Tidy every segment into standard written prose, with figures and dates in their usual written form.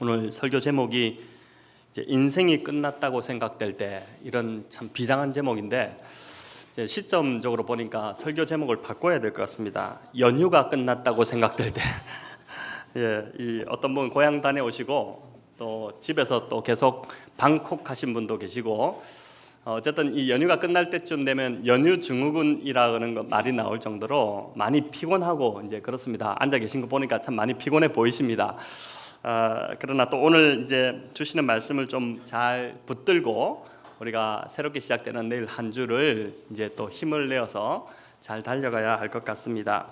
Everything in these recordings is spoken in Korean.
오늘 설교 제목이 이제 인생이 끝났다고 생각될 때, 이런 참 비장한 제목인데 이제 시점적으로 보니까 설교 제목을 바꿔야 될 것 같습니다. 연휴가 끝났다고 생각될 때. 이 어떤 분 고향 다녀오시고 또 집에서 또 계속 방콕 하신 분도 계시고, 어쨌든 이 연휴가 끝날 때쯤 되면 연휴 증후군이라는 거 말이 나올 정도로 많이 피곤하고 이제 그렇습니다. 앉아 계신 거 보니까 참 많이 피곤해 보이십니다. 그러나 또 오늘 이제 주시는 말씀을 좀 잘 붙들고 우리가 새롭게 시작되는 내일 한 주를 이제 또 힘을 내어서 잘 달려가야 할 것 같습니다.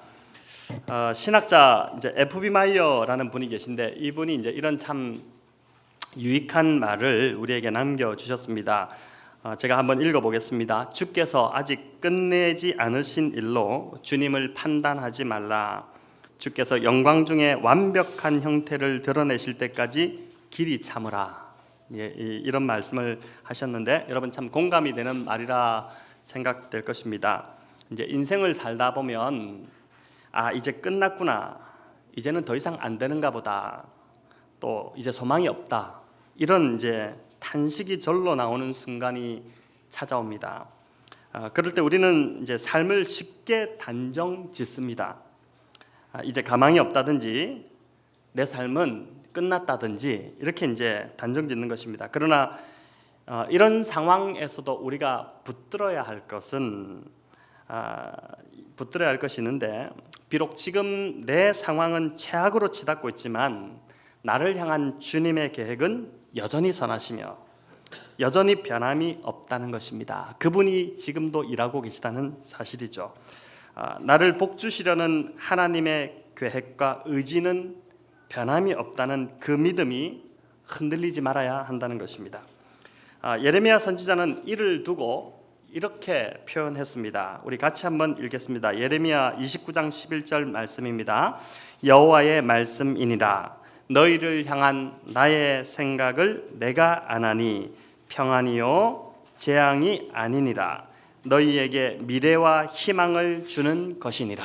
신학자 이제 F.B. 마이어라는 분이 계신데, 이분이 이제 이런 참 유익한 말을 우리에게 남겨 주셨습니다. 제가 한번 읽어보겠습니다. 주께서 아직 끝내지 않으신 일로 주님을 판단하지 말라. 주께서 영광 중에 완벽한 형태를 드러내실 때까지 길이 참으라. 이런 말씀을 하셨는데, 여러분 참 공감이 되는 말이라 생각될 것입니다. 이제 인생을 살다 보면 이제 끝났구나, 이제는 더 이상 안 되는가 보다, 또 이제 소망이 없다, 이런 이제 탄식이 절로 나오는 순간이 찾아옵니다. 그럴 때 우리는 이제 삶을 쉽게 단정 짓습니다. 이제 가망이 없다든지 내 삶은 끝났다든지 이렇게 이제 단정 짓는 것입니다. 그러나 이런 상황에서도 우리가 붙들어야 할 것은 있는데, 비록 지금 내 상황은 최악으로 치닫고 있지만 나를 향한 주님의 계획은 여전히 선하시며 여전히 변함이 없다는 것입니다. 그분이 지금도 일하고 계시다는 사실이죠. 나를 복주시려는 하나님의 계획과 의지는 변함이 없다는 그 믿음이 흔들리지 말아야 한다는 것입니다. 예레미야 선지자는 이를 두고 이렇게 표현했습니다. 우리 같이 한번 읽겠습니다. 예레미야 29장 11절 말씀입니다. 여호와의 말씀이니라. 너희를 향한 나의 생각을 내가 아나니 평안이요 재앙이 아니니라. 너희에게 미래와 희망을 주는 것이니라.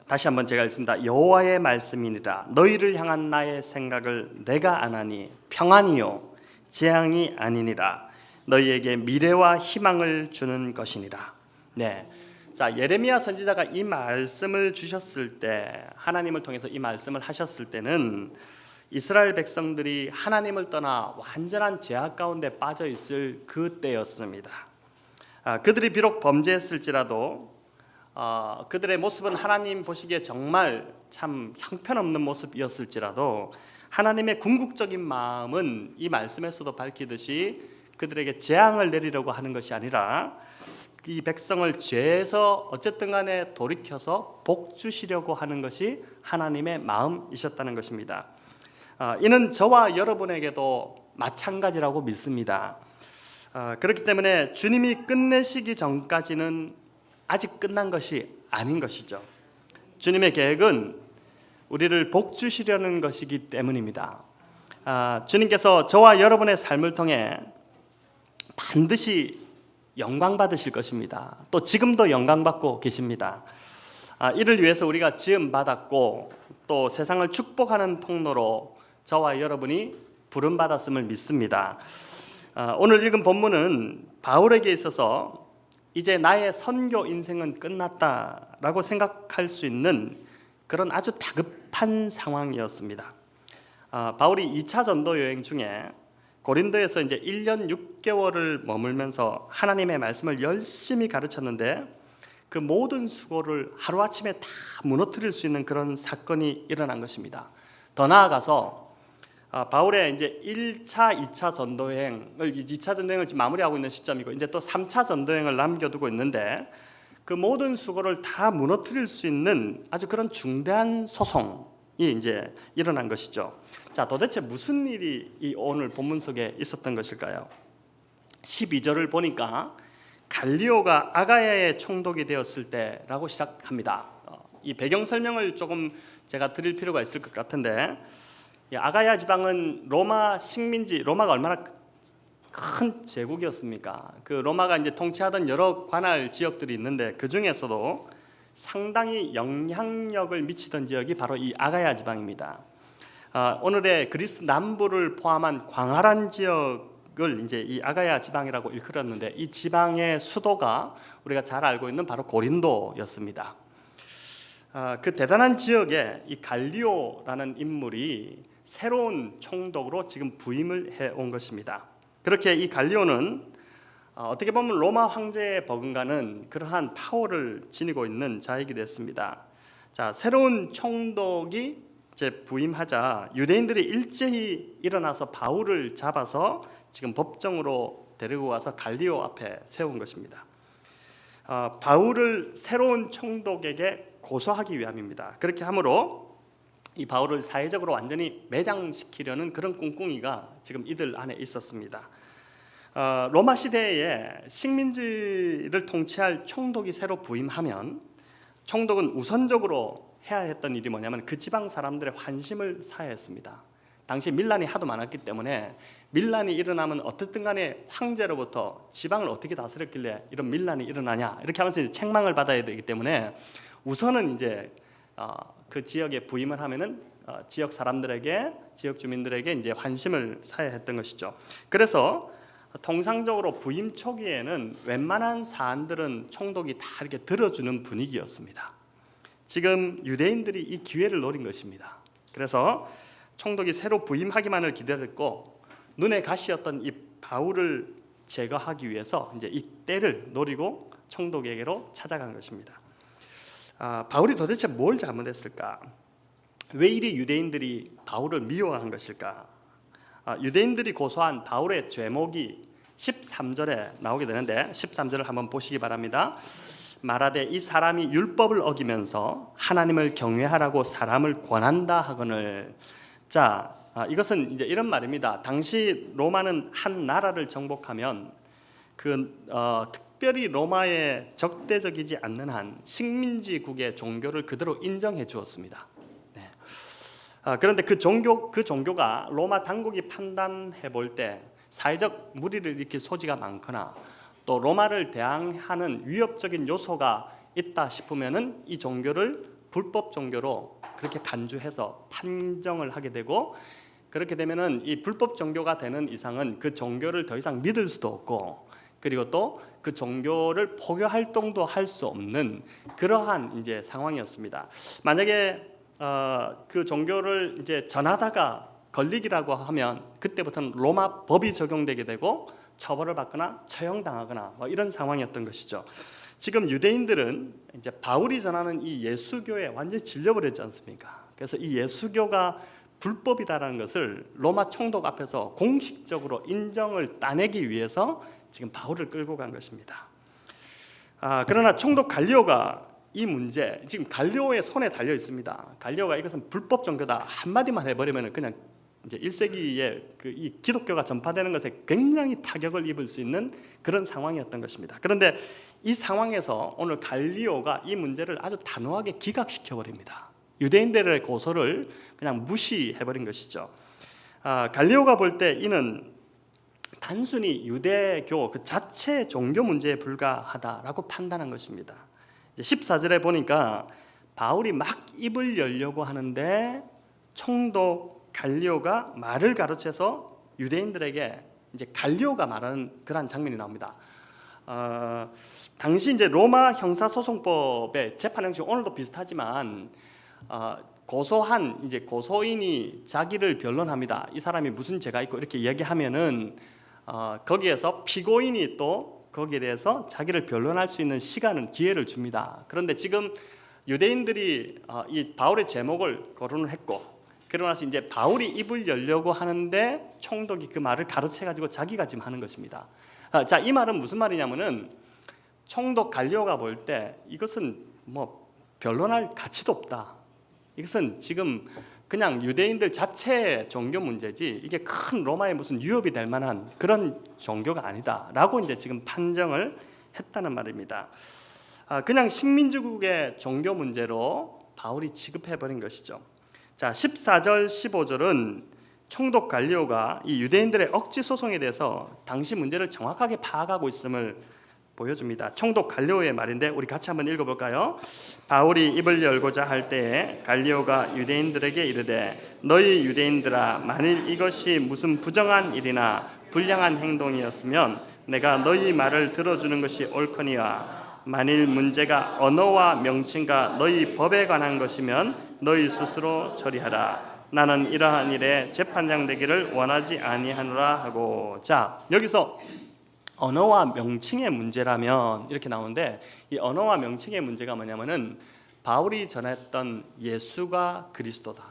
다시 한번 제가 읽습니다. 여호와의 말씀이니라. 너희를 향한 나의 생각을 내가 아나니 평안이요 재앙이 아니니라. 너희에게 미래와 희망을 주는 것이니라. 자, 예레미야 선지자가 이 말씀을 주셨을 때, 하나님을 통해서 이 말씀을 하셨을 때는 이스라엘 백성들이 하나님을 떠나 완전한 죄악 가운데 빠져 있을 그때였습니다. 그들이 비록 범죄했을지라도 그들의 모습은 하나님 보시기에 정말 참 형편없는 모습이었을지라도 하나님의 궁극적인 마음은 이 말씀에서도 밝히듯이 그들에게 재앙을 내리려고 하는 것이 아니라 이 백성을 죄에서 어쨌든 간에 돌이켜서 복 주시려고 하는 것이 하나님의 마음이셨다는 것입니다. 이는 저와 여러분에게도 마찬가지라고 믿습니다. 그렇기 때문에 주님이 끝내시기 전까지는 아직 끝난 것이 아닌 것이죠. 주님의 계획은 우리를 복 주시려는 것이기 때문입니다. 주님께서 저와 여러분의 삶을 통해 반드시 영광 받으실 것입니다. 또 지금도 영광 받고 계십니다. 이를 위해서 우리가 지음 받았고 또 세상을 축복하는 통로로 저와 여러분이 부름 받았음을 믿습니다. 오늘 읽은 본문은 바울에게 있어서 이제 나의 선교 인생은 끝났다라고 생각할 수 있는 그런 아주 다급한 상황이었습니다. 바울이 2차 전도 여행 중에 고린도에서 이제 1년 6개월을 머물면서 하나님의 말씀을 열심히 가르쳤는데, 그 모든 수고를 하루아침에 다 무너뜨릴 수 있는 그런 사건이 일어난 것입니다. 더 나아가서 바울의 이제 1차, 2차 전도여행을, 2차 전도여행을 지금 마무리하고 있는 시점이고 이제 또 3차 전도여행을 남겨두고 있는데, 그 모든 수고를 다 무너뜨릴 수 있는 아주 그런 중대한 소송이 이제 일어난 것이죠. 자, 도대체 무슨 일이 이 오늘 본문 속에 있었던 것일까요? 12절을 보니까 갈리오가 아가야에 총독이 되었을 때라고 시작합니다. 이 배경 설명을 조금 제가 드릴 필요가 있을 것 같은데, 아가야 지방은 로마 식민지, 로마가 얼마나 큰 제국이었습니까? 그 로마가 이제 통치하던 여러 관할 지역들이 있는데 그 중에서도 상당히 영향력을 미치던 지역이 바로 이 아가야 지방입니다. 오늘의 그리스 남부를 포함한 광활한 지역을 이제 이 아가야 지방이라고 일컬었는데, 이 지방의 수도가 우리가 잘 알고 있는 바로 고린도였습니다. 그 대단한 지역에 이 갈리오라는 인물이 새로운 총독으로 지금 부임을 해온 것입니다. 그렇게 이 갈리오는 어떻게 보면 로마 황제에 버금가는 그러한 파워를 지니고 있는 자이기도 했습니다. 자, 새로운 총독이 이제 부임하자 유대인들이 일제히 일어나서 바울을 잡아서 지금 법정으로 데리고 와서 갈리오 앞에 세운 것입니다. 바울을 새로운 총독에게 고소하기 위함입니다. 그렇게 함으로 이 바울을 사회적으로 완전히 매장시키려는 그런 꿍꿍이가 지금 이들 안에 있었습니다. 로마 시대에 식민지를 통치할 총독이 새로 부임하면 총독은 우선적으로 해야 했던 일이 뭐냐면 그 지방 사람들의 환심을 사야 했습니다. 당시 밀란이 하도 많았기 때문에 밀란이 일어나면 어떻든 간에 황제로부터 지방을 어떻게 다스렸길래 이런 밀란이 일어나냐 이렇게 하면서 이제 책망을 받아야 되기 때문에 우선은 이제 그 지역에 부임을 하면은 지역 사람들에게, 지역 주민들에게 이제 환심을 사야 했던 것이죠. 그래서 통상적으로 부임 초기에는 웬만한 사안들은 총독이 다 이렇게 들어주는 분위기였습니다. 지금 유대인들이 이 기회를 노린 것입니다. 그래서 총독이 새로 부임하기만을 기다렸고 눈에 가시였던 이 바울을 제거하기 위해서 이제 이 때를 노리고 총독에게로 찾아간 것입니다. 바울이 도대체 뭘 잘못했을까? 왜 이리 유대인들이 바울을 미워한 것일까? 유대인들이 고소한 바울의 죄목이 13절에 나오게 되는데 13절을 한번 보시기 바랍니다. 말하되 이 사람이 율법을 어기면서 하나님을 경외하라고 사람을 권한다 하거늘. 자, 이것은 이제 이런 말입니다. 당시 로마는 한 나라를 정복하면 특별히 로마에 적대적이지 않는 한 식민지국의 종교를 그대로 인정해 주었습니다. 네. 그런데 그 종교가 로마 당국이 판단해 볼 때 사회적 무리를 일으킬 소지가 많거나 또 로마를 대항하는 위협적인 요소가 있다 싶으면은 이 종교를 불법 종교로 그렇게 간주해서 판정을 하게 되고, 그렇게 되면은 이 불법 종교가 되는 이상은 그 종교를 더 이상 믿을 수도 없고, 그리고 또 그 종교를 포교 활동도 할 수 없는 그러한 이제 상황이었습니다. 만약에 그 종교를 이제 전하다가 걸리기라고 하면 그때부터는 로마 법이 적용되게 되고 처벌을 받거나 처형당하거나 뭐 이런 상황이었던 것이죠. 지금 유대인들은 이제 바울이 전하는 이 예수교에 완전히 질려버렸지 않습니까? 그래서 이 예수교가 불법이다라는 것을 로마 총독 앞에서 공식적으로 인정을 따내기 위해서 지금 바울을 끌고 간 것입니다. 그러나 총독 갈리오가 이 문제, 지금 갈리오의 손에 달려 있습니다. 갈리오가 이것은 불법 종교다 한마디만 해버리면 그냥 이제 1세기에 이 기독교가 전파되는 것에 굉장히 타격을 입을 수 있는 그런 상황이었던 것입니다. 그런데 이 상황에서 오늘 갈리오가 이 문제를 아주 단호하게 기각시켜 버립니다. 유대인들의 고소를 그냥 무시해버린 것이죠. 갈리오가 볼 때 이는 단순히 유대교 그 자체 종교 문제에 불과하다라고 판단한 것입니다. 14절에 보니까 바울이 막 입을 열려고 하는데 총독 갈리오가 말을 가로채서 유대인들에게 이제 갈리오가 말하는 그런 장면이 나옵니다. 당시 이제 로마 형사소송법의 재판 형식 오늘도 비슷하지만 고소한 이제 고소인이 자기를 변론합니다. 이 사람이 무슨 죄가 있고 이렇게 이야기하면은 거기에서 피고인이 또 거기에 대해서 자기를 변론할 수 있는 시간은 기회를 줍니다. 그런데 지금 유대인들이 이 바울의 제목을 거론을 했고, 그러고 나서 이제 바울이 입을 열려고 하는데 총독이 그 말을 가로채 가지고 자기가 지금 하는 것입니다. 자, 이 말은 무슨 말이냐면은 총독 갈리오가 볼 때 이것은 뭐 변론할 가치도 없다. 이것은 지금 그냥 유대인들 자체의 종교 문제지 이게 큰 로마에 무슨 위협이 될 만한 그런 종교가 아니다라고 이제 지금 판정을 했다는 말입니다. 그냥 식민지국의 종교 문제로 바울이 취급해 버린 것이죠. 자, 14절 15절은 총독 갈리오가 이 유대인들의 억지 소송에 대해서 당시 문제를 정확하게 파악하고 있음을 보여줍니다. 총독 갈리오의 말인데 우리 같이 한번 읽어볼까요? 바울이 입을 열고자 할 때에 갈리오가 유대인들에게 이르되 너희 유대인들아 만일 이것이 무슨 부정한 일이나 불량한 행동이었으면 내가 너희 말을 들어주는 것이 옳거니와 만일 문제가 언어와 명칭과 너희 법에 관한 것이면 너희 스스로 처리하라. 나는 이러한 일에 재판장 되기를 원하지 아니하노라 하고. 자, 여기서 언어와 명칭의 문제라면 이렇게 나오는데, 이 언어와 명칭의 문제가 뭐냐면은 바울이 전했던 예수가 그리스도다,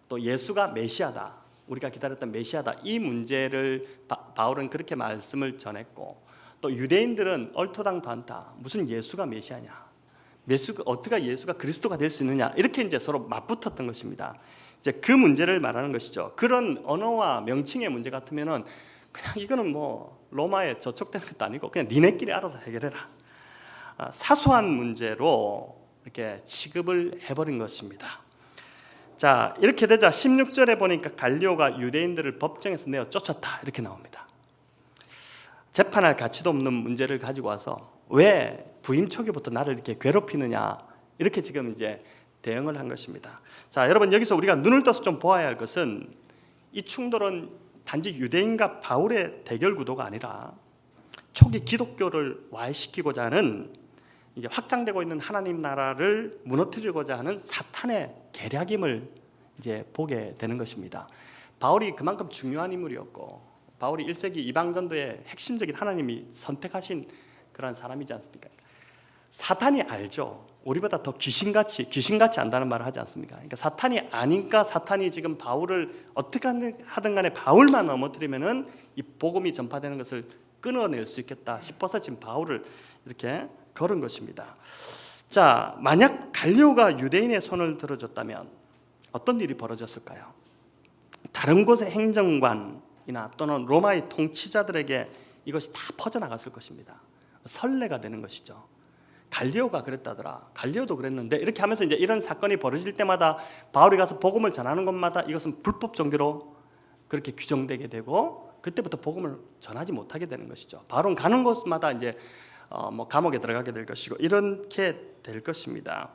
또 예수가 메시아다, 우리가 기다렸던 메시아다, 이 문제를 바울은 그렇게 말씀을 전했고, 또 유대인들은 얼토당토 않다. 무슨 예수가 메시아냐, 어떻게 예수가 그리스도가 될 수 있느냐, 이렇게 이제 서로 맞붙었던 것입니다. 이제 그 문제를 말하는 것이죠. 그런 언어와 명칭의 문제 같으면은 그냥 이거는 뭐 로마에 저촉되는 것도 아니고 그냥 니네끼리 알아서 해결해라, 사소한 문제로 이렇게 취급을 해버린 것입니다. 자, 이렇게 되자 16절에 보니까 갈리오가 유대인들을 법정에서 내어 쫓았다, 이렇게 나옵니다. 재판할 가치도 없는 문제를 가지고 와서 왜 부임 초기부터 나를 이렇게 괴롭히느냐, 이렇게 지금 이제 대응을 한 것입니다. 자, 여러분, 여기서 우리가 눈을 떠서 좀 보아야 할 것은 이 충돌은 단지 유대인과 바울의 대결 구도가 아니라 초기 기독교를 와해시키고자 하는, 이제 확장되고 있는 하나님 나라를 무너뜨리고자 하는 사탄의 계략임을 이제 보게 되는 것입니다. 바울이 그만큼 중요한 인물이었고, 바울이 1세기 이방전도의 핵심적인 하나님이 선택하신 그런 사람이지 않습니까? 사탄이 알죠. 우리보다 더 귀신같이 안다는 말을 하지 않습니까? 그러니까 사탄이 아니까 사탄이 지금 바울을 어떻게 하든 간에 바울만 넘어뜨리면은 이 복음이 전파되는 것을 끊어낼 수 있겠다 싶어서 지금 바울을 이렇게 걸은 것입니다. 자, 만약 갈리오가 유대인의 손을 들어줬다면 어떤 일이 벌어졌을까요? 다른 곳의 행정관이나 또는 로마의 통치자들에게 이것이 다 퍼져나갔을 것입니다. 선례가 되는 것이죠. 갈리오가 그랬다더라, 갈리오도 그랬는데, 이렇게 하면서 이제 이런 사건이 벌어질 때마다 바울이 가서 복음을 전하는 것마다 이것은 불법 종교로 그렇게 규정되게 되고, 그때부터 복음을 전하지 못하게 되는 것이죠. 바울은 가는 곳마다 이제 뭐 감옥에 들어가게 될 것이고, 이렇게 될 것입니다.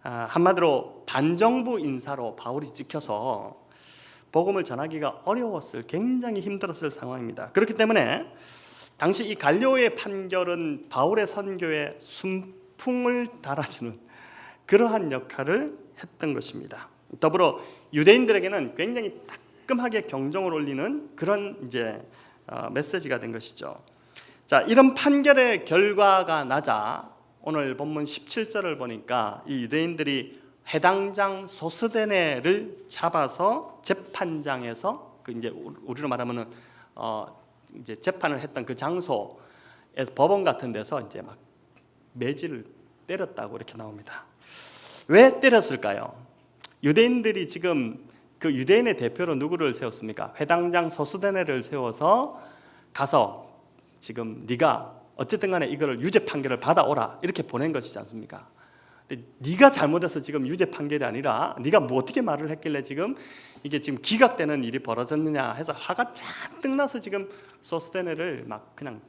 한마디로 반정부 인사로 바울이 찍혀서 복음을 전하기가 어려웠을, 굉장히 힘들었을 상황입니다. 그렇기 때문에 당시 이 갈리오의 판결은 바울의 선교에 순풍을 달아주는 그러한 역할을 했던 것입니다. 더불어 유대인들에게는 굉장히 따끔하게 경종을 울리는 그런 이제 메시지가 된 것이죠. 자, 이런 판결의 결과가 나자 오늘 본문 17절을 보니까 이 유대인들이 회당장 소스데네를 잡아서 재판장에서, 그 이제 우리로 말하면은 이제 재판을 했던 그 장소에서, 법원 같은 데서 이제 막 매질을 때렸다고 이렇게 나옵니다. 왜 때렸을까요? 유대인들이 지금 그 유대인의 대표로 누구를 세웠습니까? 회당장 소스데네를 세워서 가서 지금 네가 어쨌든 간에 이거를 유죄 판결을 받아오라, 이렇게 보낸 것이지 않습니까? 근데 네가 잘못해서 지금 유죄 판결이 아니라 네가 뭐 어떻게 말을 했길래 지금 이게 지금 기각되는 일이 벌어졌느냐 해서 화가 잔뜩 나서 지금 소스데네를 막 그냥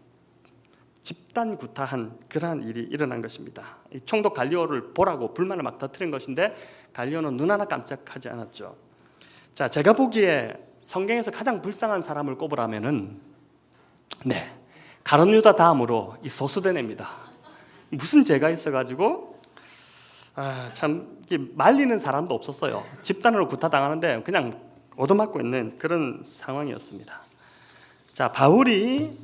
집단 구타한 그러한 일이 일어난 것입니다. 이 총독 갈리오를 보라고 불만을 막 터뜨린 것인데 갈리오는 눈 하나 깜짝하지 않았죠. 자, 제가 보기에 성경에서 가장 불쌍한 사람을 꼽으라면은 가룟 유다 다음으로 이 소스데네입니다. 무슨 죄가 있어가지고 참 말리는 사람도 없었어요. 집단으로 구타당하는데 그냥 얻어맞고 있는 그런 상황이었습니다. 자, 바울이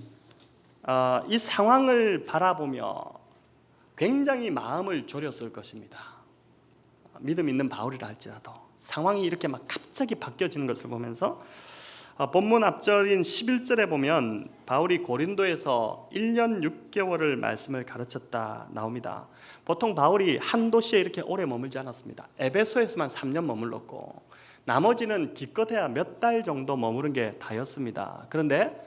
이 상황을 바라보며 굉장히 마음을 졸였을 것입니다. 믿음 있는 바울이라 할지라도 상황이 이렇게 막 갑자기 바뀌어지는 것을 보면서 본문 앞절인 11절에 보면 바울이 고린도에서 1년 6개월을 말씀을 가르쳤다 나옵니다. 보통 바울이 한 도시에 이렇게 오래 머물지 않았습니다. 에베소에서만 3년 머물렀고 나머지는 기껏해야 몇 달 정도 머무른 게 다였습니다. 그런데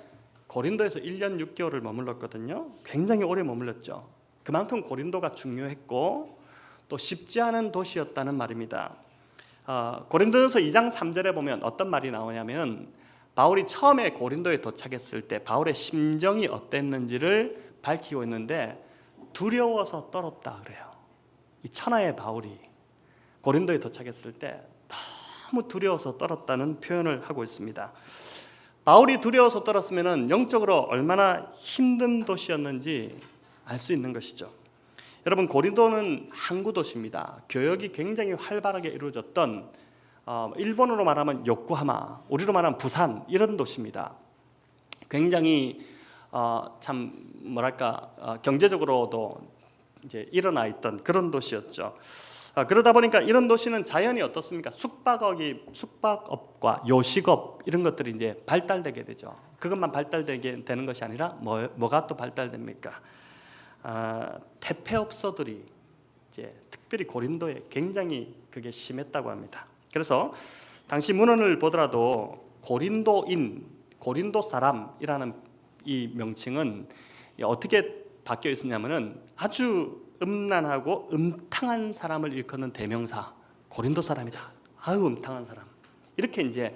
고린도에서 1년 6개월을 머물렀거든요. 굉장히 오래 머물렀죠. 그만큼 고린도가 중요했고 또 쉽지 않은 도시였다는 말입니다. 고린도전서 2장 3절에 보면 어떤 말이 나오냐면 바울이 처음에 고린도에 도착했을 때 바울의 심정이 어땠는지를 밝히고 있는데 두려워서 떨었다 그래요. 이 천하의 바울이 고린도에 도착했을 때 너무 두려워서 떨었다는 표현을 하고 있습니다. 바울이 두려워서 떨었으면 영적으로 얼마나 힘든 도시였는지 알 수 있는 것이죠. 여러분, 고린도는 항구 도시입니다. 교역이 굉장히 활발하게 이루어졌던 일본어로 말하면 요코하마, 우리로 말하면 부산, 이런 도시입니다. 굉장히 참 뭐랄까 경제적으로도 이제 일어나 있던 그런 도시였죠. 그러다 보니까 이런 도시는 자연이 어떻습니까? 숙박업과 요식업 이런 것들이 이제 발달되게 되죠. 그것만 발달되게 되는 것이 아니라 뭐가 또 발달됩니까? 태폐업소들이 이제 특별히 고린도에 굉장히 그게 심했다고 합니다. 그래서 당시 문헌을 보더라도 고린도인, 고린도 사람이라는 이 명칭은 어떻게 바뀌어 있었냐면은 아주 음란하고 음탕한 사람을 일컫는 대명사, 고린도 사람이다. 아유 음탕한 사람. 이렇게 이제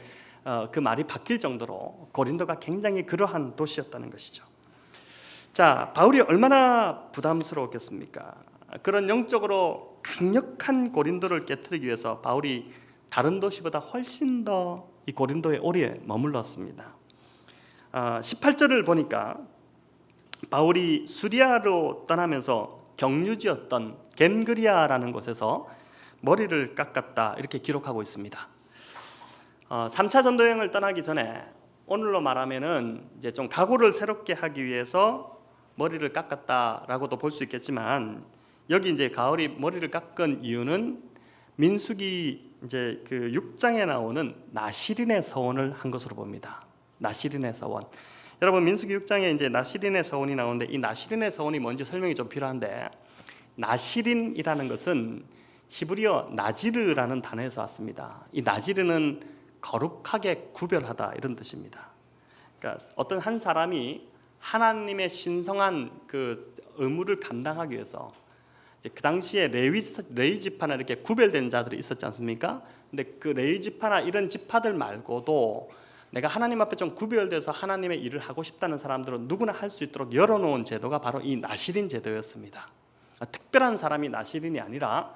그 말이 바뀔 정도로 고린도가 굉장히 그러한 도시였다는 것이죠. 자, 바울이 얼마나 부담스러웠겠습니까? 그런 영적으로 강력한 고린도를 깨트리기 위해서 바울이 다른 도시보다 훨씬 더 이 고린도에 오래 머물렀습니다. 18절을 보니까 바울이 수리아로 떠나면서 경유지였던 겐그리아라는 곳에서 머리를 깎았다 이렇게 기록하고 있습니다. 3차 전도 여행을 떠나기 전에 오늘로 말하면은 이제 좀 각오를 새롭게 하기 위해서 머리를 깎았다라고도 볼 수 있겠지만 여기 이제 바울이 머리를 깎은 이유는 민수기 이제 그 6장에 나오는 나시린의 서원을 한 것으로 봅니다. 나시린의 서원. 여러분, 민수기 6장에 이제 나시린의 서원이 나오는데 이 나시린의 서원이 뭔지 설명이 좀 필요한데, 나시린이라는 것은 히브리어 나지르라는 단어에서 왔습니다. 이 나지르는 거룩하게 구별하다 이런 뜻입니다. 그러니까 어떤 한 사람이 하나님의 신성한 그 의무를 감당하기 위해서 그 당시에 레위 지파나 이렇게 구별된 자들이 있었지 않습니까? 근데 그 레위 지파나 이런 지파들 말고도 내가 하나님 앞에 좀 구별돼서 하나님의 일을 하고 싶다는 사람들은 누구나 할 수 있도록 열어놓은 제도가 바로 이 나시린 제도였습니다. 특별한 사람이 나시린이 아니라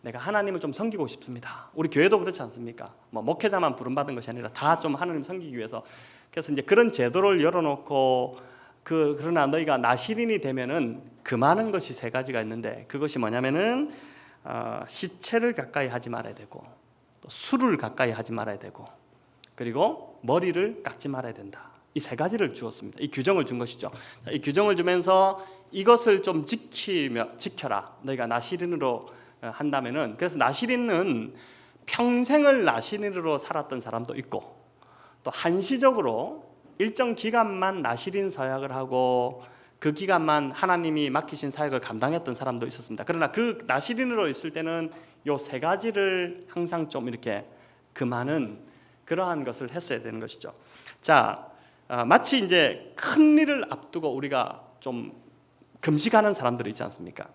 내가 하나님을 좀 섬기고 싶습니다. 우리 교회도 그렇지 않습니까? 뭐 목회자만 부름받은 것이 아니라 다 좀 하나님 섬기기 위해서. 그래서 이제 그런 제도를 열어놓고 그러나 너희가 나시린이 되면은 금하는 것이 세 가지가 있는데, 그것이 뭐냐면은 시체를 가까이 하지 말아야 되고, 또 술을 가까이 하지 말아야 되고, 그리고 머리를 깎지 말아야 된다. 이 세 가지를 주었습니다. 이 규정을 준 것이죠. 이 규정을 주면서 이것을 좀 지켜라. 너희가 나시린으로 한다면은, 그래서 나시린은 평생을 나시린으로 살았던 사람도 있고, 또 한시적으로 일정 기간만 나시린 사역을 하고 그 기간만 하나님이 맡기신 사역을 감당했던 사람도 있었습니다. 그러나 그 나시린으로 있을 때는 요 세 가지를 항상 좀 이렇게 금하는 그러한 것을 했어야 되는 것이죠. 자, 마치 이제 큰 일을 앞두고 우리가 좀 금식하는 사람들이 있지 않습니까?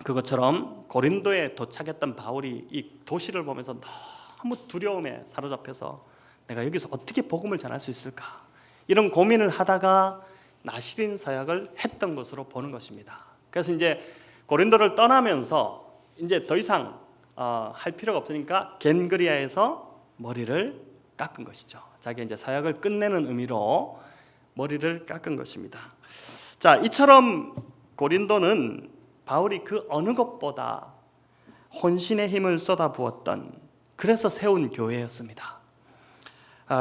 그것처럼 고린도에 도착했던 바울이 이 도시를 보면서 너무 두려움에 사로잡혀서 내가 여기서 어떻게 복음을 전할 수 있을까? 이런 고민을 하다가 나시린 사역을 했던 것으로 보는 것입니다. 그래서 이제 고린도를 떠나면서 이제 더 이상 할 필요가 없으니까 겐그리아에서 머리를 깎은 것이죠. 자기 이제 사역을 끝내는 의미로 머리를 깎은 것입니다. 자, 이처럼 고린도는 바울이 그 어느 것보다 혼신의 힘을 쏟아부었던, 그래서 세운 교회였습니다.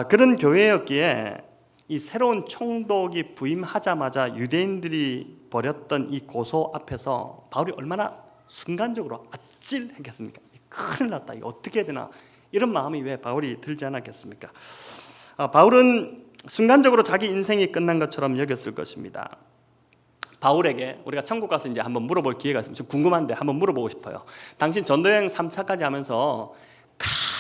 그런 교회였기에 이 새로운 총독이 부임하자마자 유대인들이 벌였던 이 고소 앞에서 바울이 얼마나 순간적으로 아찔했겠습니까? 큰일 났다, 이거 어떻게 해야 되나, 이런 마음이 왜 바울이 들지 않았겠습니까? 바울은 순간적으로 자기 인생이 끝난 것처럼 여겼을 것입니다. 바울에게 우리가 천국 가서 이제 한번 물어볼 기회가 있으면 좀 궁금한데 한번 물어보고 싶어요. 당신 전도여행 3차까지 하면서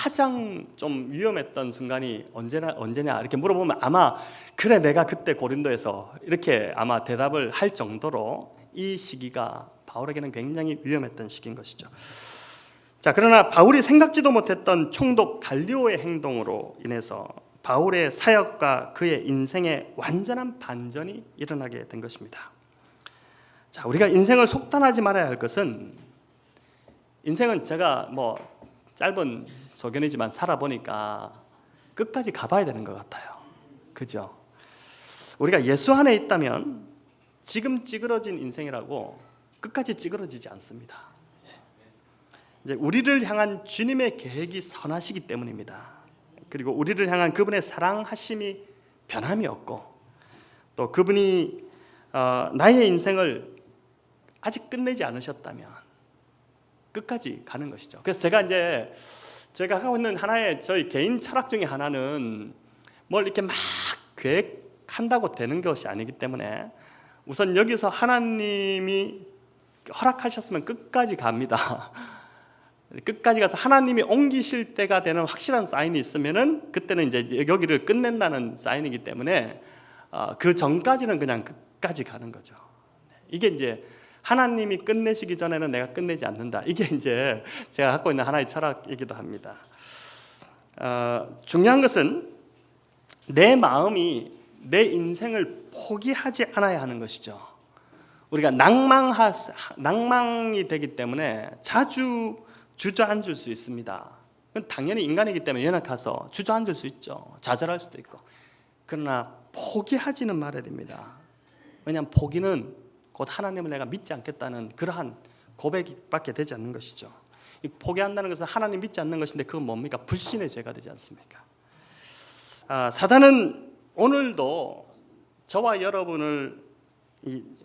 가장 좀 위험했던 순간이 언제냐 이렇게 물어보면 아마 그래 내가 그때 고린도에서 이렇게 아마 대답을 할 정도로 이 시기가 바울에게는 굉장히 위험했던 시기인 것이죠. 자, 그러나 바울이 생각지도 못했던 총독 갈리오의 행동으로 인해서 바울의 사역과 그의 인생의 완전한 반전이 일어나게 된 것입니다. 자, 우리가 인생을 속단하지 말아야 할 것은, 인생은 제가 짧은 소견이지만 살아보니까 끝까지 가봐야 되는 것 같아요. 그죠? 우리가 예수 안에 있다면 지금 찌그러진 인생이라고 끝까지 찌그러지지 않습니다. 이제 우리를 향한 주님의 계획이 선하시기 때문입니다. 그리고 우리를 향한 그분의 사랑하심이 변함이 없고, 또 그분이 나의 인생을 아직 끝내지 않으셨다면 끝까지 가는 것이죠. 그래서 제가 하고 있는 하나의 저희 개인 철학 중에 하나는 뭘 이렇게 막 계획한다고 되는 것이 아니기 때문에 우선 여기서 하나님이 허락하셨으면 끝까지 갑니다. 끝까지 가서 하나님이 옮기실 때가 되는 확실한 사인이 있으면은 그때는 이제 여기를 끝낸다는 사인이기 때문에 그 전까지는 그냥 끝까지 가는 거죠. 이게 이제 하나님이 끝내시기 전에는 내가 끝내지 않는다. 이게 이제 제가 갖고 있는 하나의 철학이기도 합니다. 중요한 것은 내 마음이 내 인생을 포기하지 않아야 하는 것이죠. 우리가 낭망이 되기 때문에 자주 주저앉을 수 있습니다. 당연히 인간이기 때문에 연약해서 주저앉을 수 있죠. 좌절할 수도 있고. 그러나 포기하지는 말아야 됩니다. 왜냐하면 포기는 곧 하나님을 내가 믿지 않겠다는 그러한 고백밖에 되지 않는 것이죠. 포기한다는 것은 하나님 믿지 않는 것인데 그건 뭡니까? 불신의 죄가 되지 않습니까? 사단은 오늘도 저와 여러분을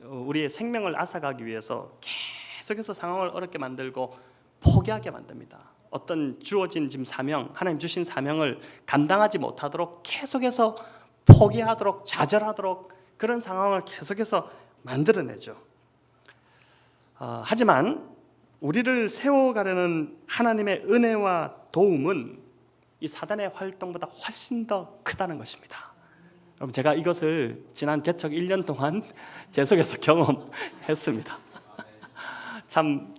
우리의 생명을 앗아가기 위해서 계속해서 상황을 어렵게 만들고 포기하게 만듭니다. 어떤 주어진 지금 사명, 하나님 주신 사명을 감당하지 못하도록 계속해서 포기하도록 좌절하도록 그런 상황을 계속해서 만들어내죠. 하지만 우리를 세워가려는 하나님의 은혜와 도움은 이 사단의 활동보다 훨씬 더 크다는 것입니다. 여러분, 제가 이것을 지난 개척 1년 동안 제 속에서 경험했습니다. 참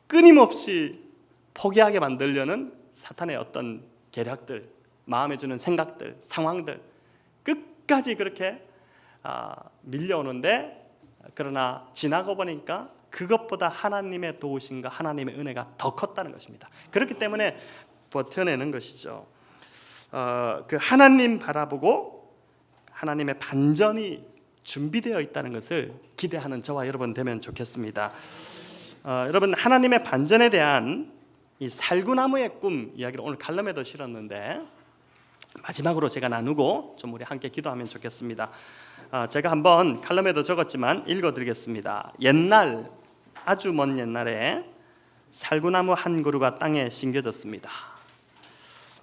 끊임없이 포기하게 만들려는 사탄의 어떤 계략들, 마음에 주는 생각들, 상황들 끝까지 그렇게 밀려오는데, 그러나 지나고 보니까 그것보다 하나님의 도우심과 하나님의 은혜가 더 컸다는 것입니다. 그렇기 때문에 버텨내는 것이죠. 그 하나님 바라보고 하나님의 반전이 준비되어 있다는 것을 기대하는 저와 여러분 되면 좋겠습니다. 여러분, 하나님의 반전에 대한 이 살구나무의 꿈 이야기를 오늘 칼럼에도 실었는데 마지막으로 제가 나누고 좀 우리 함께 기도하면 좋겠습니다. 제가 한번 칼럼에도 적었지만 읽어드리겠습니다. 옛날, 아주 먼 옛날에 살구나무 한 그루가 땅에 심겨졌습니다.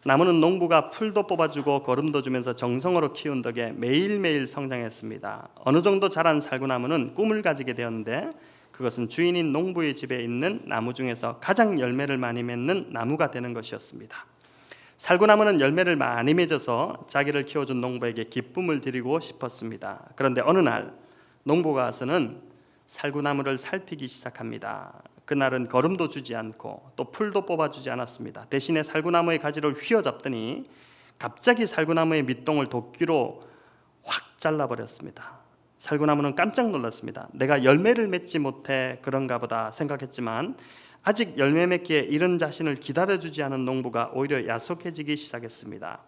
나무는 농부가 풀도 뽑아주고 거름도 주면서 정성으로 키운 덕에 매일매일 성장했습니다. 어느 정도 자란 살구나무는 꿈을 가지게 되었는데 그것은 주인인 농부의 집에 있는 나무 중에서 가장 열매를 많이 맺는 나무가 되는 것이었습니다. 살구나무는 열매를 많이 맺어서 자기를 키워준 농부에게 기쁨을 드리고 싶었습니다. 그런데 어느 날 농부가 와서는 살구나무를 살피기 시작합니다. 그날은 거름도 주지 않고 또 풀도 뽑아주지 않았습니다. 대신에 살구나무의 가지를 휘어잡더니 갑자기 살구나무의 밑동을 도끼로 확 잘라버렸습니다. 살구나무는 깜짝 놀랐습니다. 내가 열매를 맺지 못해 그런가 보다 생각했지만 아직 열매 맺기에 이른 자신을 기다려주지 않은 농부가 오히려 야속해지기 시작했습니다.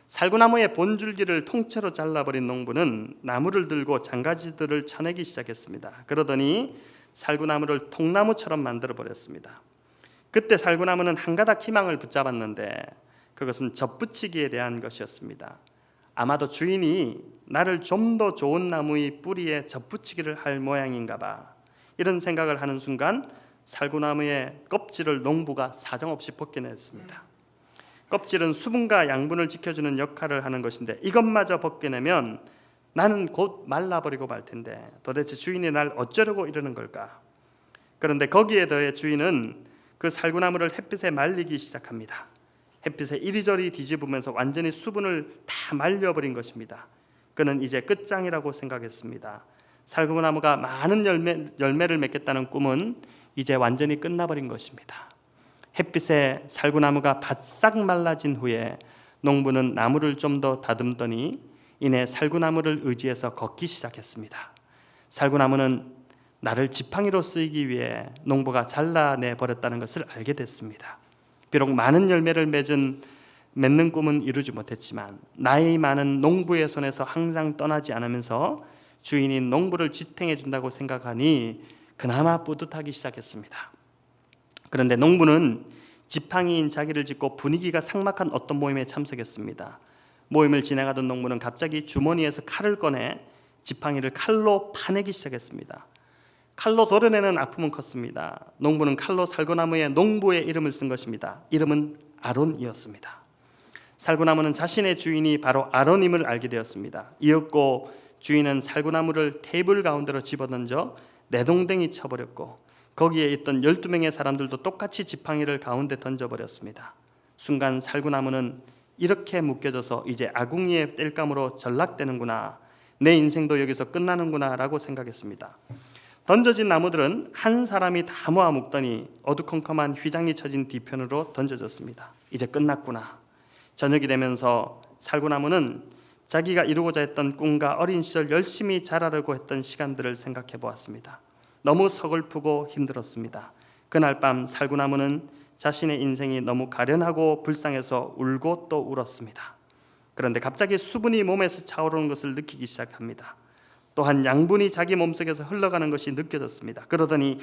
살구나무의 본줄기를 통째로 잘라버린 농부는 나무를 들고 장가지들을 쳐내기 시작했습니다. 그러더니 살구나무를 통나무처럼 만들어버렸습니다. 그때 살구나무는 한 가닥 희망을 붙잡았는데 그것은 젖붙이기에 대한 것이었습니다. 아마도 주인이 나를 좀 더 좋은 나무의 뿌리에 젖붙이기를 할 모양인가 봐. 이런 생각을 하는 순간 살구나무의 껍질을 농부가 사정없이 벗겨냈습니다. 껍질은 수분과 양분을 지켜주는 역할을 하는 것인데 이것마저 벗겨내면 나는 곧 말라버리고 말 텐데 도대체 주인이 날 어쩌려고 이러는 걸까? 그런데 거기에 더해 주인은 그 살구나무를 햇빛에 말리기 시작합니다. 햇빛에 이리저리 뒤집으면서 완전히 수분을 다 말려버린 것입니다. 그는 이제 끝장이라고 생각했습니다. 살구나무가 많은 열매를 맺겠다는 꿈은 이제 완전히 끝나버린 것입니다. 햇빛에 살구나무가 바싹 말라진 후에 농부는 나무를 좀 더 다듬더니 이내 살구나무를 의지해서 걷기 시작했습니다. 살구나무는 나를 지팡이로 쓰이기 위해 농부가 잘라내 버렸다는 것을 알게 됐습니다. 비록 많은 열매를 맺는 꿈은 이루지 못했지만 나이 많은 농부의 손에서 항상 떠나지 않으면서 주인이 농부를 지탱해 준다고 생각하니 그나마 뿌듯하기 시작했습니다. 그런데 농부는 지팡이인 자기를 짚고 분위기가 삭막한 어떤 모임에 참석했습니다. 모임을 진행하던 농부는 갑자기 주머니에서 칼을 꺼내 지팡이를 칼로 파내기 시작했습니다. 칼로 도려내는 아픔은 컸습니다. 농부는 칼로 살구나무에 농부의 이름을 쓴 것입니다. 이름은 아론이었습니다. 살구나무는 자신의 주인이 바로 아론임을 알게 되었습니다. 이윽고 주인은 살구나무를 테이블 가운데로 집어던져 내동댕이 쳐버렸고 거기에 있던 12명의 사람들도 똑같이 지팡이를 가운데 던져버렸습니다. 순간 살구나무는 이렇게 묶여져서 이제 아궁이의 땔감으로 전락되는구나, 내 인생도 여기서 끝나는구나 라고 생각했습니다. 던져진 나무들은 한 사람이 다 모아 묶더니 어두컴컴한 휘장이 쳐진 뒤편으로 던져졌습니다. 이제 끝났구나. 저녁이 되면서 살구나무는 자기가 이루고자 했던 꿈과 어린 시절 열심히 자라려고 했던 시간들을 생각해 보았습니다. 너무 서글프고 힘들었습니다. 그날 밤 살구나무는 자신의 인생이 너무 가련하고 불쌍해서 울고 또 울었습니다. 그런데 갑자기 수분이 몸에서 차오르는 것을 느끼기 시작합니다. 또한 양분이 자기 몸속에서 흘러가는 것이 느껴졌습니다. 그러더니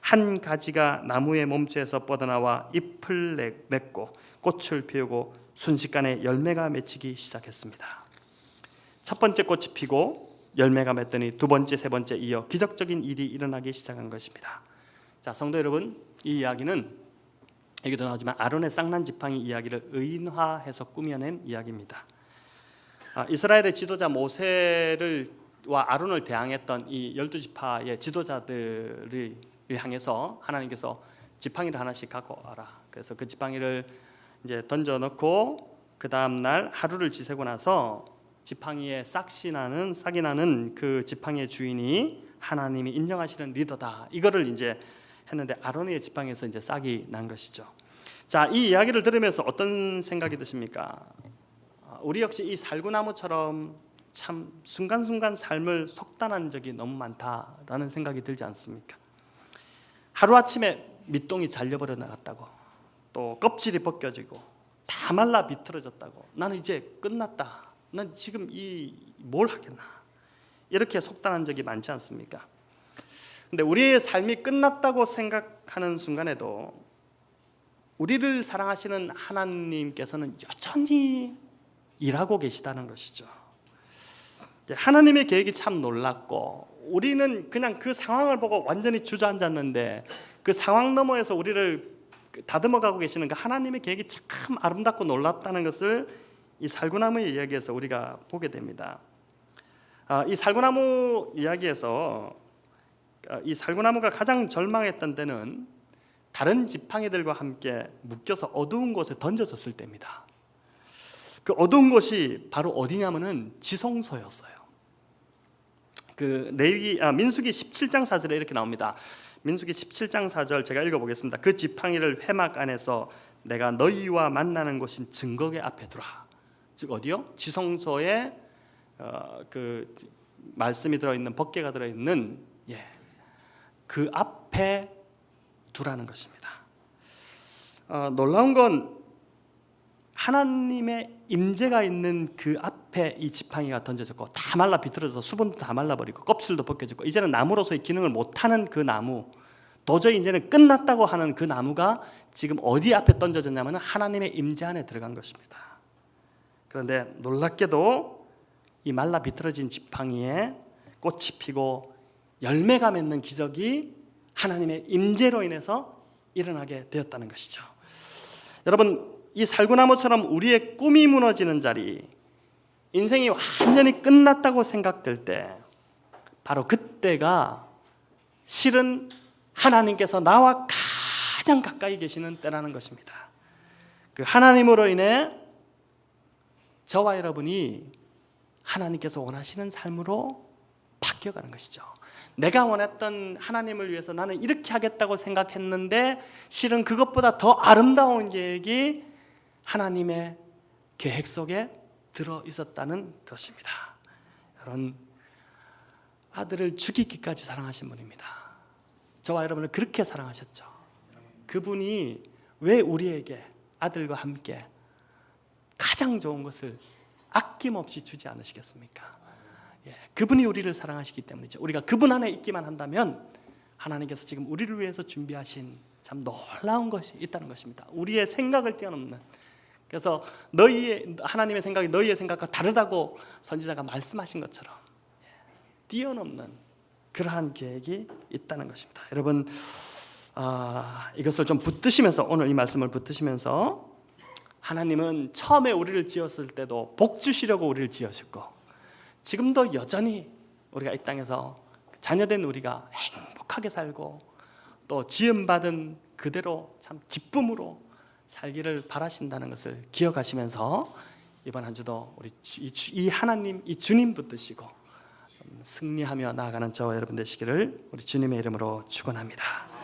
한 가지가 나무의 몸체에서 뻗어나와 잎을 맺고 꽃을 피우고 순식간에 열매가 맺히기 시작했습니다. 첫 번째 꽃이 피고 열매가 맺더니 두 번째, 세 번째 이어 기적적인 일이 일어나기 시작한 것입니다. 자, 성도 여러분, 이 이야기는 여기도 나오지만 아론의 쌍난 지팡이 이야기를 의인화해서 꾸며낸 이야기입니다. 이스라엘의 지도자 모세와 아론을 대항했던 이 12지파의 지도자들을 향해서 하나님께서 지팡이를 하나씩 갖고 와라. 그래서 그 지팡이를 이제 던져 넣고 그 다음 날 하루를 지새고 나서 지팡이에 싹이 나는 그 지팡이의 주인이 하나님이 인정하시는 리더다. 이거를 이제 했는데 아론의 지팡이에서 이제 싹이 난 것이죠. 자, 이 이야기를 들으면서 어떤 생각이 드십니까? 우리 역시 이 살구나무처럼 참 순간순간 삶을 속단한 적이 너무 많다라는 생각이 들지 않습니까? 하루아침에 밑동이 잘려버려 나갔다고, 또 껍질이 벗겨지고 다 말라 비틀어졌다고, 나는 이제 끝났다, 난 지금 뭘 하겠나, 이렇게 속단한 적이 많지 않습니까? 근데 우리의 삶이 끝났다고 생각하는 순간에도 우리를 사랑하시는 하나님께서는 여전히 일하고 계시다는 것이죠. 하나님의 계획이 참 놀랍고 우리는 그냥 그 상황을 보고 완전히 주저앉았는데 그 상황 너머에서 우리를 다듬어가고 계시는 그 하나님의 계획이 참 아름답고 놀랍다는 것을 이 살구나무의 이야기에서 우리가 보게 됩니다. 이 살구나무 이야기에서 이 살구나무가 가장 절망했던 때는 다른 지팡이들과 함께 묶여서 어두운 곳에 던져졌을 때입니다. 그 어두운 곳이 바로 어디냐면은 지성소였어요. 그 민수기 17장 4절에 이렇게 나옵니다. 민수기 17장 4절 제가 읽어보겠습니다. 그 지팡이를 회막 안에서 내가 너희와 만나는 곳인 증거계 앞에 두라. 즉 어디요? 지성소에 그 말씀이 들어있는 법궤가 들어있는 그 앞에 두라는 것입니다. 놀라운 건 하나님의 임재가 있는 그 앞에 이 지팡이가 던져졌고 다 말라 비틀어져서 수분도 다 말라버리고 껍질도 벗겨지고 이제는 나무로서의 기능을 못하는 그 나무, 도저히 이제는 끝났다고 하는 그 나무가 지금 어디 앞에 던져졌냐면 하나님의 임재 안에 들어간 것입니다. 그런데 놀랍게도 이 말라 비틀어진 지팡이에 꽃이 피고 열매가 맺는 기적이 하나님의 임재로 인해서 일어나게 되었다는 것이죠. 여러분, 이 살구나무처럼 우리의 꿈이 무너지는 자리, 인생이 완전히 끝났다고 생각될 때 바로 그때가 실은 하나님께서 나와 가장 가까이 계시는 때라는 것입니다. 그 하나님으로 인해 저와 여러분이 하나님께서 원하시는 삶으로 바뀌어가는 것이죠. 내가 원했던 하나님을 위해서 나는 이렇게 하겠다고 생각했는데 실은 그것보다 더 아름다운 계획이 하나님의 계획 속에 들어 있었다는 것입니다. 여러분, 아들을 죽이기까지 사랑하신 분입니다. 저와 여러분을 그렇게 사랑하셨죠. 그분이 왜 우리에게 아들과 함께 가장 좋은 것을 아낌없이 주지 않으시겠습니까? 그분이 우리를 사랑하시기 때문이죠. 우리가 그분 안에 있기만 한다면 하나님께서 지금 우리를 위해서 준비하신 참 놀라운 것이 있다는 것입니다. 우리의 생각을 뛰어넘는, 그래서 하나님의 생각이 너희의 생각과 다르다고 선지자가 말씀하신 것처럼 뛰어넘는 그러한 계획이 있다는 것입니다. 여러분, 이것을 좀 붙드시면서, 오늘 이 말씀을 붙드시면서, 하나님은 처음에 우리를 지었을 때도 복 주시려고 우리를 지으셨고, 지금도 여전히 우리가 이 땅에서 자녀된 우리가 행복하게 살고 또 지음받은 그대로 참 기쁨으로 살기를 바라신다는 것을 기억하시면서 이번 한 주도 우리 이 하나님, 이 주님 붙드시고 승리하며 나아가는 저와 여러분 되시기를 우리 주님의 이름으로 축원합니다.